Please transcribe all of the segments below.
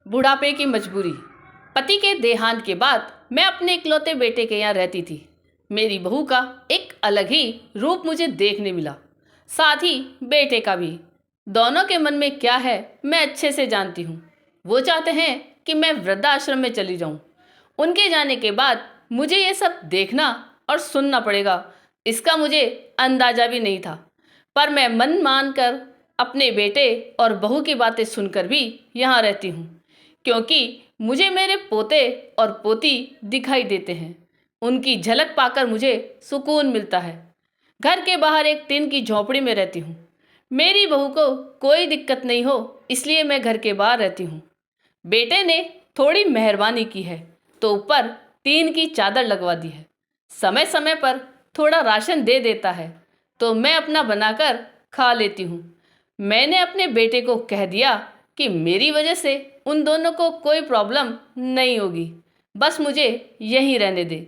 बुढ़ापे की मजबूरी। पति के देहांत के बाद मैं अपने इकलौते बेटे के यहाँ रहती थी। मेरी बहू का एक अलग ही रूप मुझे देखने मिला, साथ ही बेटे का भी। दोनों के मन में क्या है मैं अच्छे से जानती हूँ। वो चाहते हैं कि मैं वृद्धाश्रम में चली जाऊँ। उनके जाने के बाद मुझे ये सब देखना और सुनना पड़ेगा, इसका मुझे अंदाजा भी नहीं था। पर मैं मन मान कर अपने बेटे और बहू की बातें सुनकर भी यहाँ रहती हूँ, क्योंकि मुझे मेरे पोते और पोती दिखाई देते हैं। उनकी झलक पाकर मुझे सुकून मिलता है। घर के बाहर एक टीन की झोंपड़ी में रहती हूँ। मेरी बहू को कोई दिक्कत नहीं हो, इसलिए मैं घर के बाहर रहती हूँ। बेटे ने थोड़ी मेहरबानी की है तो ऊपर टीन की चादर लगवा दी है। समय समय पर थोड़ा राशन दे देता है तो मैं अपना बनाकर खा लेती हूँ। मैंने अपने बेटे को कह दिया कि मेरी वजह से उन दोनों को कोई प्रॉब्लम नहीं होगी। बस मुझे यहीं रहने दे,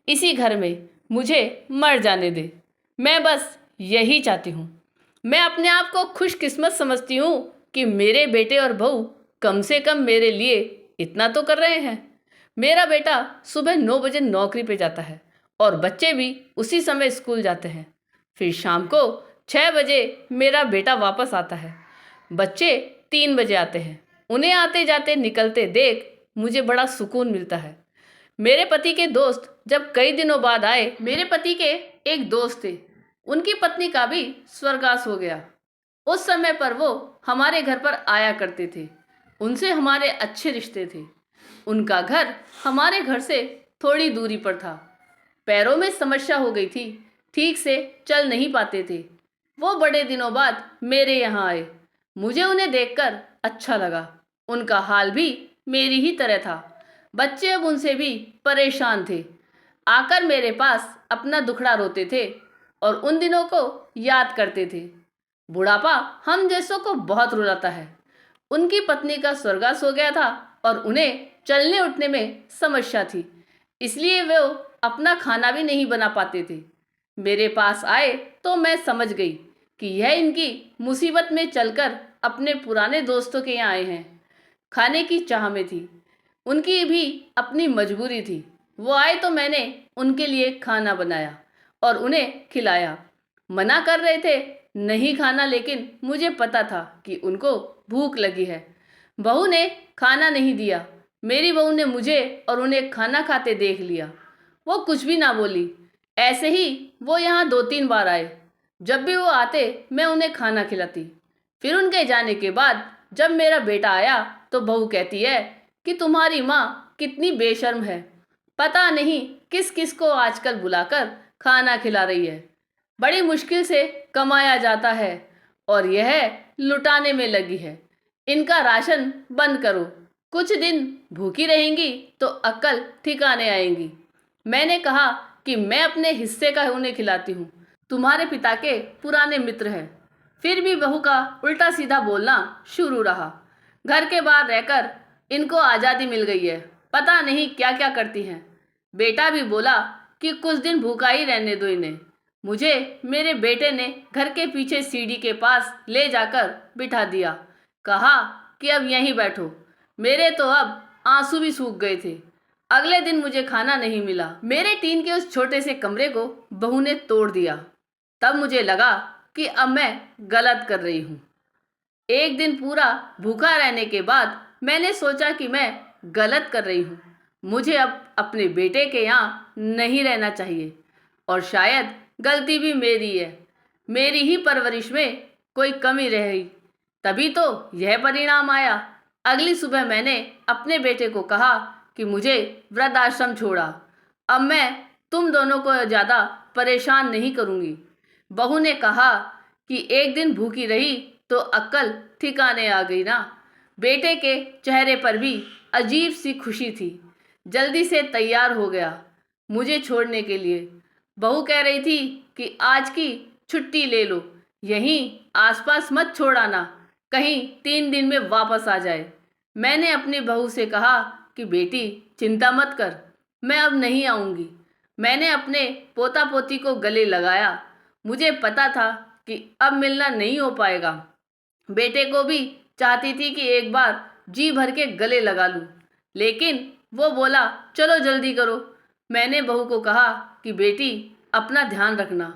इसी घर में मुझे मर जाने दे। मैं बस यही चाहती हूँ। मैं अपने आप को खुशकिस्मत समझती हूँ कि मेरे बेटे और बहू कम से कम मेरे लिए इतना तो कर रहे हैं। मेरा बेटा सुबह 9 बजे नौकरी पे जाता है और बच्चे भी उसी समय स्कूल जाते हैं। फिर शाम को 6 बजे मेरा बेटा वापस आता है। बच्चे 3 बजे आते हैं। उन्हें आते जाते निकलते देख मुझे बड़ा सुकून मिलता है। मेरे पति के दोस्त जब कई दिनों बाद आए, मेरे पति के एक दोस्त थे, उनकी पत्नी का भी स्वर्गवास हो गया। उस समय पर वो हमारे घर पर आया करते थे। उनसे हमारे अच्छे रिश्ते थे। उनका घर हमारे घर से थोड़ी दूरी पर था। पैरों में समस्या हो गई थी, ठीक से चल नहीं पाते थे। वो बड़े दिनों बाद मेरे यहाँ आए। मुझे उन्हें देखकर अच्छा लगा। उनका हाल भी मेरी ही तरह था। बच्चे अब उनसे भी परेशान थे। आकर मेरे पास अपना दुखड़ा रोते थे और उन दिनों को याद करते थे। बुढ़ापा हम जैसों को बहुत रुलाता है। उनकी पत्नी का स्वर्गवास हो गया था और उन्हें चलने उठने में समस्या थी, इसलिए वे अपना खाना भी नहीं बना पाते थे। मेरे पास आए तो मैं समझ गई कि यह इनकी मुसीबत में चलकर अपने पुराने दोस्तों के यहाँ आए हैं। खाने की चाह में थी। उनकी भी अपनी मजबूरी थी। वो आए तो मैंने उनके लिए खाना बनाया और उन्हें खिलाया। मना कर रहे थे नहीं खाना, लेकिन मुझे पता था कि उनको भूख लगी है। बहू ने खाना नहीं दिया। मेरी बहू ने मुझे और उन्हें खाना खाते देख लिया। वो कुछ भी ना बोली। ऐसे ही वो यहाँ 2-3 बार आए। जब भी वो आते मैं उन्हें खाना खिलाती। फिर उनके जाने के बाद जब मेरा बेटा आया तो बहू कहती है कि तुम्हारी माँ कितनी बेशर्म है, पता नहीं किस किस को आजकल बुलाकर खाना खिला रही है। बड़ी मुश्किल से कमाया जाता है और यह लुटाने में लगी है। इनका राशन बंद करो, कुछ दिन भूखी रहेंगी तो अक्ल ठिकाने आएंगी। मैंने कहा कि मैं अपने हिस्से का उन्हें खिलाती हूँ, तुम्हारे पिता के पुराने मित्र हैं। फिर भी बहू का उल्टा सीधा बोलना शुरू रहा। घर के बाहर रहकर इनको आज़ादी मिल गई है, पता नहीं क्या क्या करती हैं। बेटा भी बोला कि कुछ दिन भूखा ही रहने दो इन्हें। मुझे मेरे बेटे ने घर के पीछे सीढ़ी के पास ले जाकर बिठा दिया। कहा कि अब यहीं बैठो। मेरे तो अब आंसू भी सूख गए थे। अगले दिन मुझे खाना नहीं मिला। मेरे टीन के उस छोटे से कमरे को बहू ने तोड़ दिया। तब मुझे लगा कि अब मैं गलत कर रही हूँ। एक दिन पूरा भूखा रहने के बाद मैंने सोचा कि मैं गलत कर रही हूँ। मुझे अब अपने बेटे के यहाँ नहीं रहना चाहिए और शायद गलती भी मेरी है। मेरी ही परवरिश में कोई कमी रह गई, तभी तो यह परिणाम आया। अगली सुबह मैंने अपने बेटे को कहा कि मुझे वृद्धाश्रम छोड़ा। अब मैं तुम दोनों को ज़्यादा परेशान नहीं करूँगी। बहू ने कहा कि एक दिन भूखी रही तो अक्ल ठिकाने आ गई ना। बेटे के चेहरे पर भी अजीब सी खुशी थी। जल्दी से तैयार हो गया मुझे छोड़ने के लिए। बहू कह रही थी कि आज की छुट्टी ले लो, यहीं आसपास मत छोड़ाना, कहीं 3 दिन में वापस आ जाए। मैंने अपनी बहू से कहा कि बेटी चिंता मत कर, मैं अब नहीं आऊँगी। मैंने अपने पोता पोती को गले लगाया। मुझे पता था कि अब मिलना नहीं हो पाएगा। बेटे को भी चाहती थी कि एक बार जी भर के गले लगा लूं, लेकिन वो बोला चलो जल्दी करो। मैंने बहू को कहा कि बेटी अपना ध्यान रखना।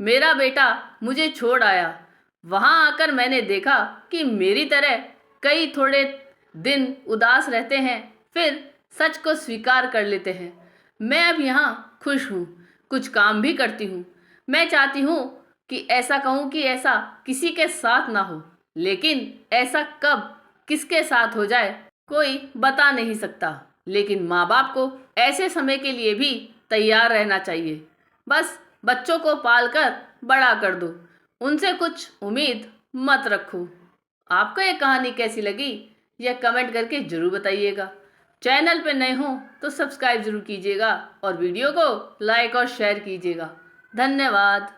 मेरा बेटा मुझे छोड़ आया। वहाँ आकर मैंने देखा कि मेरी तरह कई थोड़े दिन उदास रहते हैं, फिर सच को स्वीकार कर लेते हैं। मैं अब यहाँ खुश हूँ, कुछ काम भी करती हूँ। मैं चाहती हूँ कि ऐसा कहूँ कि ऐसा किसी के साथ ना हो, लेकिन ऐसा कब किसके साथ हो जाए कोई बता नहीं सकता। लेकिन माँ बाप को ऐसे समय के लिए भी तैयार रहना चाहिए। बस बच्चों को पाल कर बड़ा कर दो, उनसे कुछ उम्मीद मत रखो। आपको ये कहानी कैसी लगी यह कमेंट करके ज़रूर बताइएगा। चैनल पे नए हो तो सब्सक्राइब जरूर कीजिएगा और वीडियो को लाइक और शेयर कीजिएगा। धन्यवाद।